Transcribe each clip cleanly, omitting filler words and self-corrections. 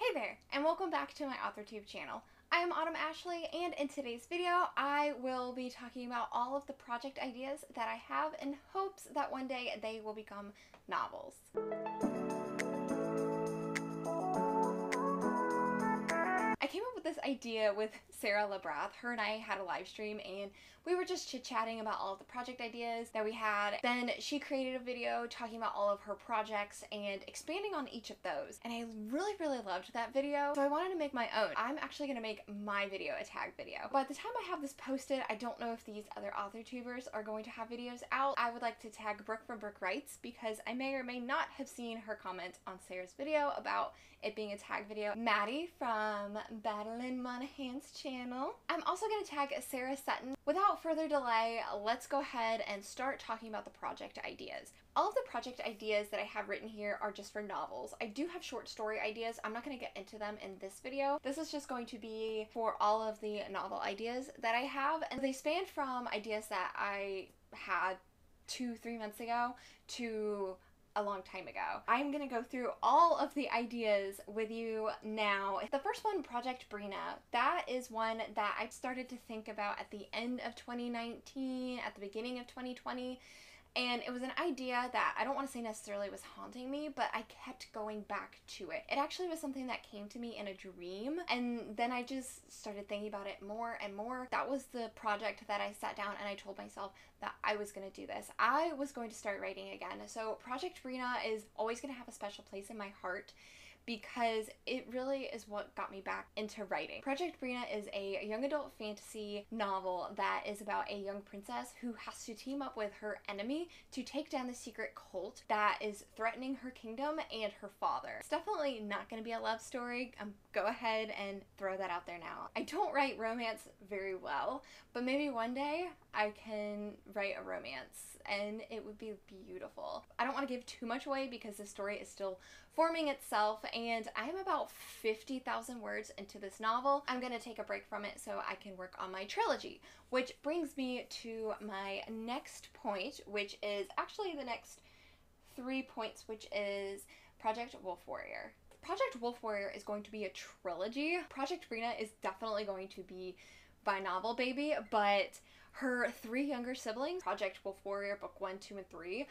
Hey there, and welcome back to my AuthorTube channel. I am Autumn Ashley, and in today's video, I will be talking about all of the project ideas that I have in hopes that one day they will become novels. I came up with this idea with Sara Lubratt. Her and I had a live stream and we were just chit-chatting about all of the project ideas that we had. Then she created a video talking about all of her projects and expanding on each of those. And I really loved that video, so I wanted to make my own. I'm actually going to make my video a tag video. By the time I have this posted, I don't know if these other AuthorTubers are going to have videos out. I would like to tag Brooke from Brooke Writes because I may or may not have seen her comment on Sarah's video about it being a tag video. Maddie from Madeline Monahan's channel. I'm also going to tag Sarah Sutton. Without further delay, let's go ahead and start talking about the project ideas. All of the project ideas that I have written here are just for novels. I do have short story ideas. I'm not going to get into them in this video. This is just going to be for all of the novel ideas that I have, and they span from ideas that I had 2-3 months ago to a long time ago. I'm gonna go through all of the ideas with you now. The first one, Project Brina, that is one that I started to think about at the end of 2019, at the beginning of 2020. And it was an idea that I don't want to say necessarily was haunting me, but I kept going back to it. It actually was something that came to me in a dream, and then I just started thinking about it more and more. That was the project that I sat down and I told myself that I was going to do this. I was going to start writing again. So Project Brina is always going to have a special place in my heart because it really is what got me back into writing. Project Brina is a young adult fantasy novel that is about a young princess who has to team up with her enemy to take down the secret cult that is threatening her kingdom and her father. It's definitely not going to be a love story. Go ahead and throw that out there now. I don't write romance very well, but maybe one day I can write a romance and it would be beautiful. I don't want to give too much away because the story is still forming itself, and I am about 50,000 words into this novel. I'm going to take a break from it so I can work on my trilogy, which brings me to my next point, which is actually the next 3 points, which is Project Wolf Warrior. Project Wolf Warrior is going to be a trilogy. Project Brina is definitely going to be by novel baby, but her 3 younger siblings, Project Wolf Warrior book 1, 2, and 3,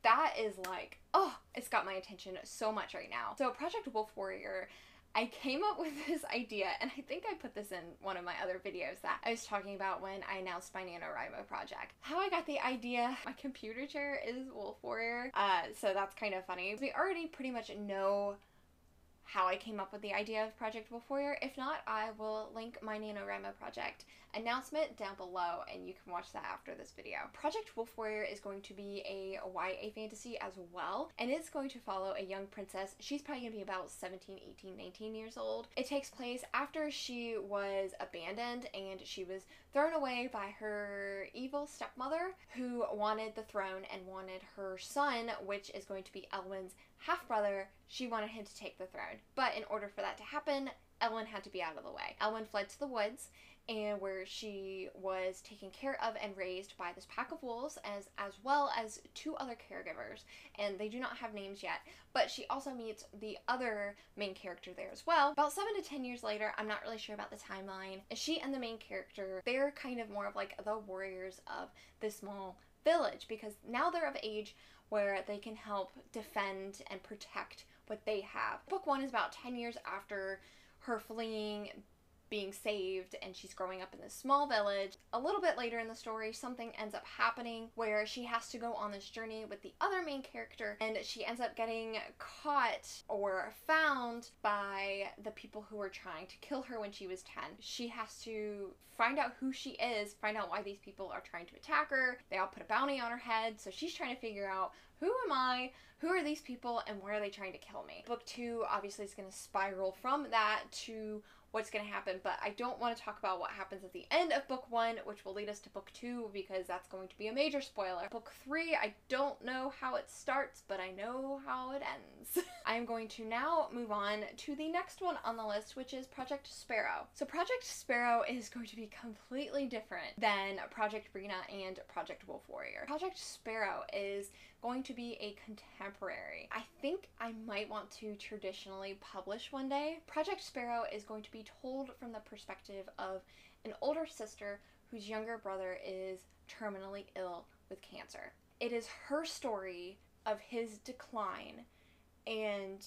that is like, oh, it's got my attention so much right now. So Project Wolf Warrior, I came up with this idea, and I think I put this in one of my other videos that I was talking about when I announced my NaNoWriMo project. How I got the idea, my computer chair is Wolf Warrior, so that's kind of funny. We already pretty much know how I came up with the idea of Project Wolf Warrior. If not, I will link my NaNoWriMo project announcement down below and you can watch that after this video. Project Wolf Warrior is going to be a YA fantasy as well, and it's going to follow a young princess. She's probably going to be about 17, 18, 19 years old. It takes place after she was abandoned and she was thrown away by her evil stepmother who wanted the throne and wanted her son, which is going to be Elwyn's half-brother. She wanted him to take the throne. But in order for that to happen, Elwyn had to be out of the way. Elwyn fled to the woods, and where she was taken care of and raised by this pack of wolves as well as 2 other caregivers, and they do not have names yet, but she also meets the other main character there as well. About 7 to 10 years later, I'm not really sure about the timeline, she and the main character, they're kind of more of like the warriors of this small village because now they're of age where they can help defend and protect what they have. Book 1 is about 10 years after her fleeing, being saved, and she's growing up in this small village. A little bit later in the story, something ends up happening where she has to go on this journey with the other main character, and she ends up getting caught or found by the people who were trying to kill her when she was 10. She has to find out who she is, find out why these people are trying to attack her. They all put a bounty on her head, so she's trying to figure out, who am I, who are these people, and why are they trying to kill me? Book 2 obviously is going to spiral from that to what's going to happen, but I don't want to talk about what happens at the end of book 1, which will lead us to book 2 because that's going to be a major spoiler. Book 3, I don't know how it starts, but I know how it ends. I'm going to now move on to the next one on the list, which is Project Sparrow. So Project Sparrow is going to be completely different than Project Brina and Project Wolf Warrior. Project Sparrow is going to be a contemporary contemporary. I think I might want to traditionally publish one day. Project Sparrow is going to be told from the perspective of an older sister whose younger brother is terminally ill with cancer. It is her story of his decline and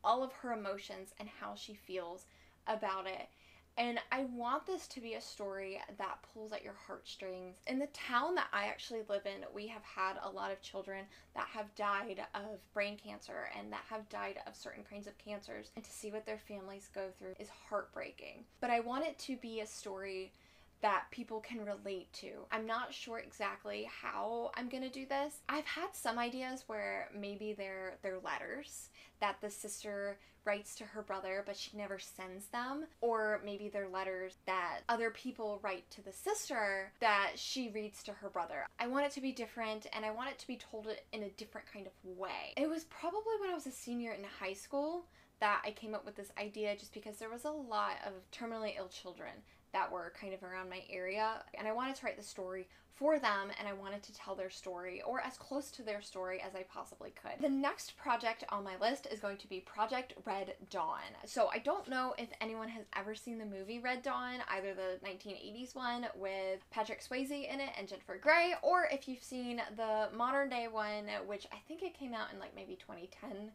all of her emotions and how she feels about it. And I want this to be a story that pulls at your heartstrings. In the town that I actually live in, we have had a lot of children that have died of brain cancer and that have died of certain kinds of cancers. And to see what their families go through is heartbreaking. But I want it to be a story that people can relate to. I'm not sure exactly how I'm gonna do this. I've had some ideas where maybe they're letters that the sister writes to her brother but she never sends them, or maybe they're letters that other people write to the sister that she reads to her brother. I want it to be different, and I want it to be told in a different kind of way. It was probably when I was a senior in high school that I came up with this idea, just because there was a lot of terminally ill children that were kind of around my area, and I wanted to write the story for them, and I wanted to tell their story, or as close to their story as I possibly could. The next project on my list is going to be Project Red Dawn. So I don't know if anyone has ever seen the movie Red Dawn, either the 1980s one with Patrick Swayze in it and Jennifer Grey, or if you've seen the modern day one, which I think it came out in like maybe 2010,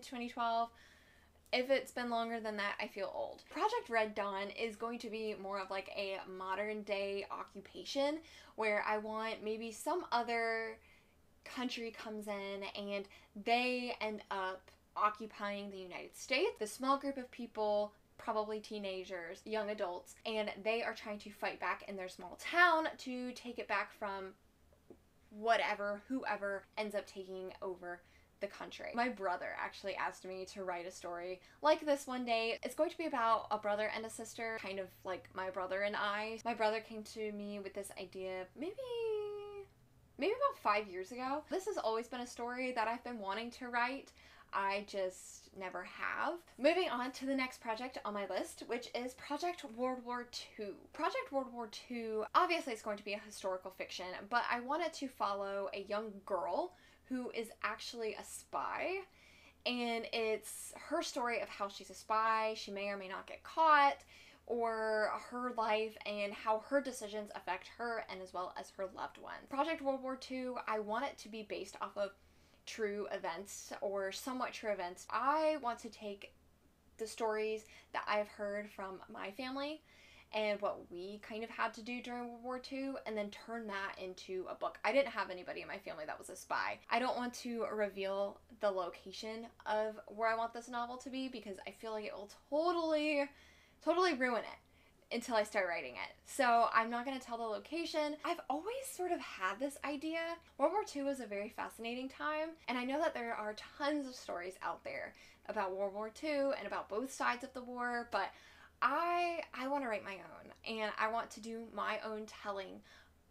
2012. If it's been longer than that, I feel old. Project Red Dawn is going to be more of like a modern day occupation, where I want maybe some other country comes in and they end up occupying the United States. The small group of people, probably teenagers, young adults, and they are trying to fight back in their small town to take it back from whoever ends up taking over the country. My brother actually asked me to write a story like this one day. It's going to be about a brother and a sister, kind of like My Brother and I. My brother came to me with this idea maybe about 5 years ago. This has always been a story that I've been wanting to write. I just never have. Moving on to the next project on my list, which is Project World War II. Project World War II, obviously it's going to be a historical fiction, but I wanted to follow a young girl who is actually a spy, and it's her story of how she's a spy, she may or may not get caught, or her life and how her decisions affect her and as well as her loved ones. Project World War II, I want it to be based off of true events or somewhat true events. I want to take the stories that I've heard from my family and what we kind of had to do during World War II, and then turn that into a book. I didn't have anybody in my family that was a spy. I don't want to reveal the location of where I want this novel to be, because I feel like it will totally ruin it until I start writing it. So I'm not going to tell the location. I've always sort of had this idea. World War II was a very fascinating time, and I know that there are tons of stories out there about World War II and about both sides of the war, but I want to write my own, and I want to do my own telling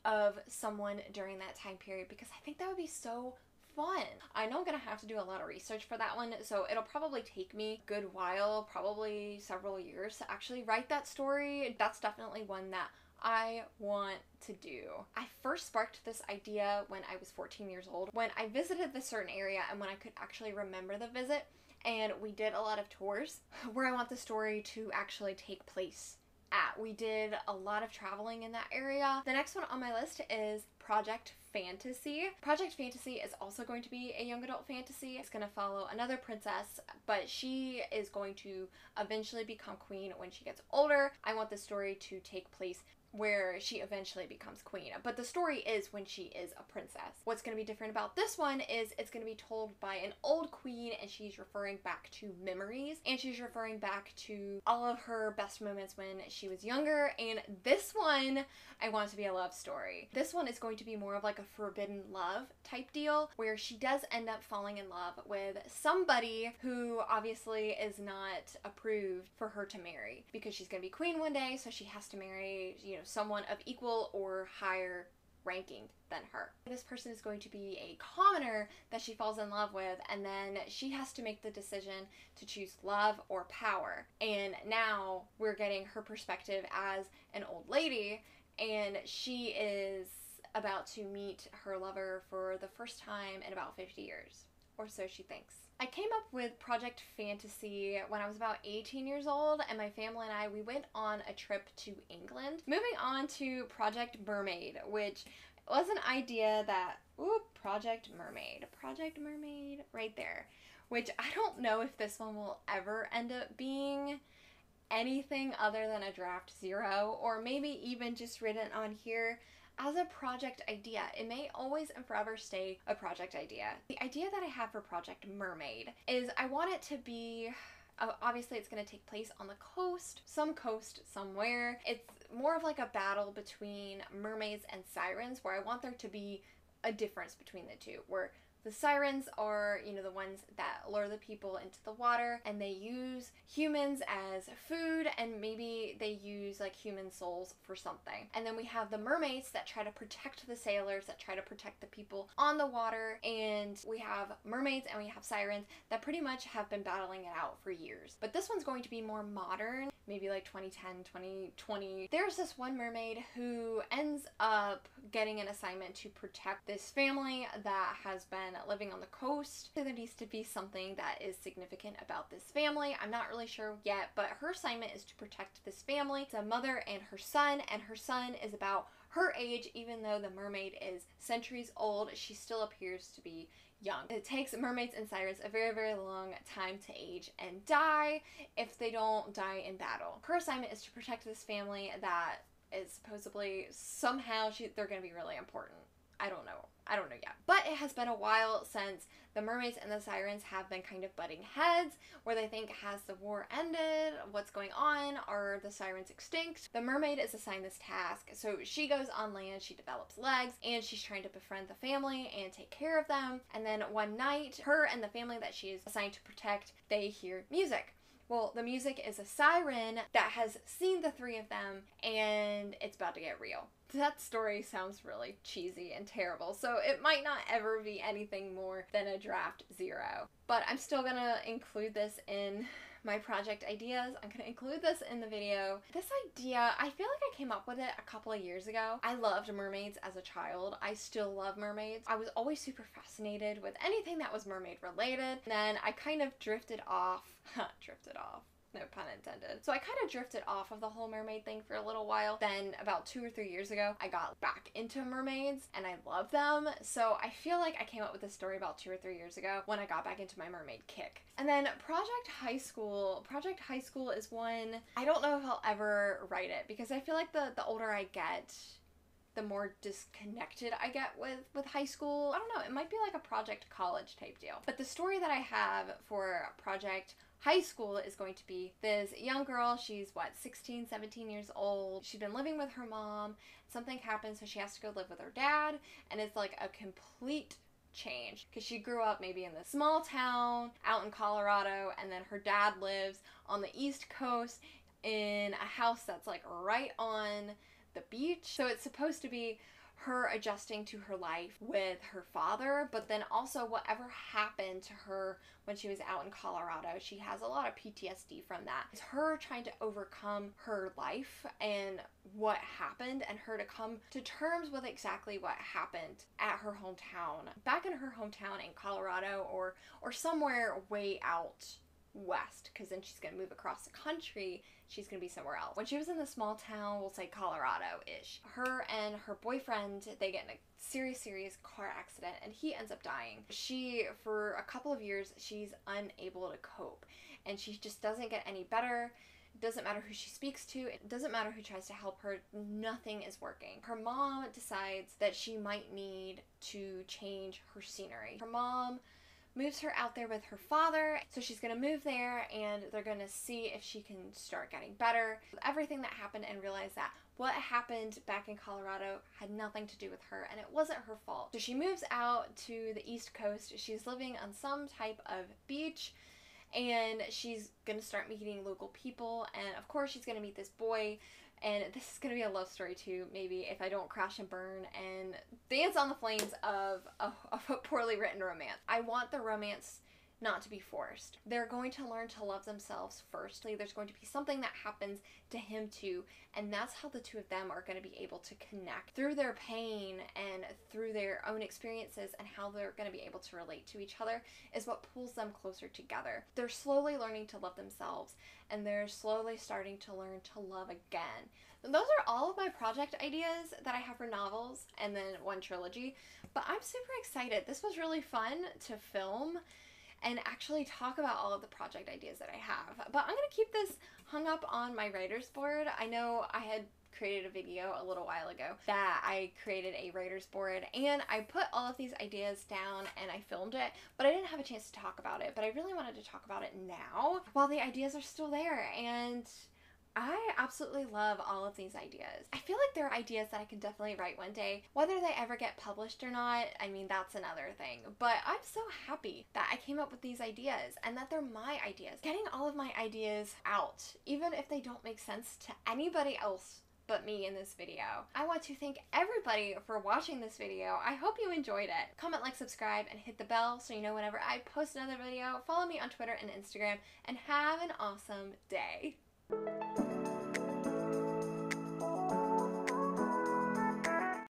of someone during that time period, because I think that would be so fun. I know I'm gonna have to do a lot of research for that one, so it'll probably take me a good while, probably several years, to actually write that story. That's definitely one that I want to do. I first sparked this idea when I was 14 years old, when I visited this certain area and when I could actually remember the visit. And we did a lot of tours where I want the story to actually take place at. We did a lot of traveling in that area. The next one on my list is Project Fantasy. Project Fantasy is also going to be a young adult fantasy. It's going to follow another princess, but she is going to eventually become queen when she gets older. I want the story to take place where she eventually becomes queen, but the story is when she is a princess. What's going to be different about this one is it's going to be told by an old queen, and she's referring back to memories, and she's referring back to all of her best moments when she was younger. And this one, I want it to be a love story. This one is going to be more of like a forbidden love type deal, where she does end up falling in love with somebody who obviously is not approved for her to marry, because she's going to be queen one day, so she has to marry, someone of equal or higher ranking than her. This person is going to be a commoner that she falls in love with, and then she has to make the decision to choose love or power. And now we're getting her perspective as an old lady, and she is about to meet her lover for the first time in about 50 years, or so she thinks. I came up with Project Fantasy when I was about 18 years old, and my family and I, we went on a trip to England. Moving on to Project Mermaid, which was an idea that, Project Mermaid, right there. Which I don't know if this one will ever end up being anything other than a draft 0, or maybe even just written on here as a project idea. It may always and forever stay a project idea. The idea that I have for Project Mermaid is I want it to be, obviously it's going to take place on the coast somewhere. It's more of like a battle between mermaids and sirens, where I want there to be a difference between the two, where the sirens are, you know, the ones that lure the people into the water, and they use humans as food, and maybe they use like human souls for something. And then we have the mermaids that try to protect the sailors, that try to protect the people on the water, and we have mermaids and we have sirens that pretty much have been battling it out for years. But this one's going to be more modern, maybe like 2010, 2020. There's this one mermaid who ends up getting an assignment to protect this family that has been living on the coast. So there needs to be something that is significant about this family. I'm not really sure yet, but her assignment is to protect this family. It's a mother and her son is about her age. Even though the mermaid is centuries old, she still appears to be young. It takes mermaids and sirens a very, very long time to age and die if they don't die in battle. Her assignment is to protect this family that is supposedly somehow they're going to be really important. I don't know yet. But it has been a while since the mermaids and the sirens have been kind of butting heads, where they think, has the war ended? What's going on? Are the sirens extinct? The mermaid is assigned this task, so she goes on land, she develops legs, and she's trying to befriend the family and take care of them. And then one night, her and the family that she is assigned to protect, they hear music. Well, the music is a siren that has seen the three of them, and it's about to get real. That story sounds really cheesy and terrible, so it might not ever be anything more than a draft 0. But I'm still gonna include this in my project ideas. I'm gonna include this in the video. This idea, I feel like I came up with it a couple of years ago. I loved mermaids as a child. I still love mermaids. I was always super fascinated with anything that was mermaid related. And then I kind of drifted off. No pun intended. So I kind of drifted off of the whole mermaid thing for a little while. Then about 2 or 3 years ago, I got back into mermaids and I love them. So I feel like I came up with this story about 2 or 3 years ago when I got back into my mermaid kick. And then Project High School. Project High School is one, I don't know if I'll ever write it, because I feel like the older I get, the more disconnected I get with high school. I don't know, it might be like a Project College type deal. But the story that I have for Project High School is going to be this young girl. She's 16, 17 years old. She's been living with her mom. Something happens, so she has to go live with her dad, and it's like a complete change, because she grew up maybe in this small town out in Colorado, and then her dad lives on the East Coast in a house that's like right on the beach. So it's supposed to be her adjusting to her life with her father, but then also whatever happened to her when she was out in Colorado, she has a lot of PTSD from that. It's her trying to overcome her life and what happened, and her to come to terms with exactly what happened at her hometown, back in her hometown in Colorado, or somewhere way out west, because then she's going to move across the country. She's going to be somewhere else. When she was in the small town, we'll say Colorado-ish, her and her boyfriend, they get in a serious car accident, and he ends up dying. She, for a couple of years, she's unable to cope, and she just doesn't get any better. It doesn't matter who she speaks to. It doesn't matter who tries to help her. Nothing is working. Her mom decides that she might need to change her scenery. Her mom moves her out there with her father, so she's gonna move there and they're gonna see if she can start getting better. Everything that happened, and realize that what happened back in Colorado had nothing to do with her, and it wasn't her fault. So she moves out to the East Coast. She's living on some type of beach, and she's gonna start meeting local people, and of course she's gonna meet this boy. And this is going to be a love story too, maybe, if I don't crash and burn and dance on the flames of a poorly written romance. I want the romance not to be forced. They're going to learn to love themselves firstly. There's going to be something that happens to him too, and that's how the two of them are going to be able to connect through their pain and through their own experiences, and how they're going to be able to relate to each other is what pulls them closer together. They're slowly learning to love themselves, and they're slowly starting to learn to love again. Those are all of my project ideas that I have for novels and then one trilogy, but I'm super excited. This was really fun to film and actually talk about all of the project ideas that I have. But I'm going to keep this hung up on my writer's board. I know I had created a video a little while ago that I created a writer's board, and I put all of these ideas down and I filmed it, but I didn't have a chance to talk about it. But I really wanted to talk about it now while the ideas are still there, and I absolutely love all of these ideas. I feel like they're ideas that I can definitely write one day. Whether they ever get published or not, I mean, that's another thing. But I'm so happy that I came up with these ideas and that they're my ideas. Getting all of my ideas out, even if they don't make sense to anybody else but me in this video. I want to thank everybody for watching this video. I hope you enjoyed it. Comment, like, subscribe, and hit the bell so you know whenever I post another video. Follow me on Twitter and Instagram, and have an awesome day.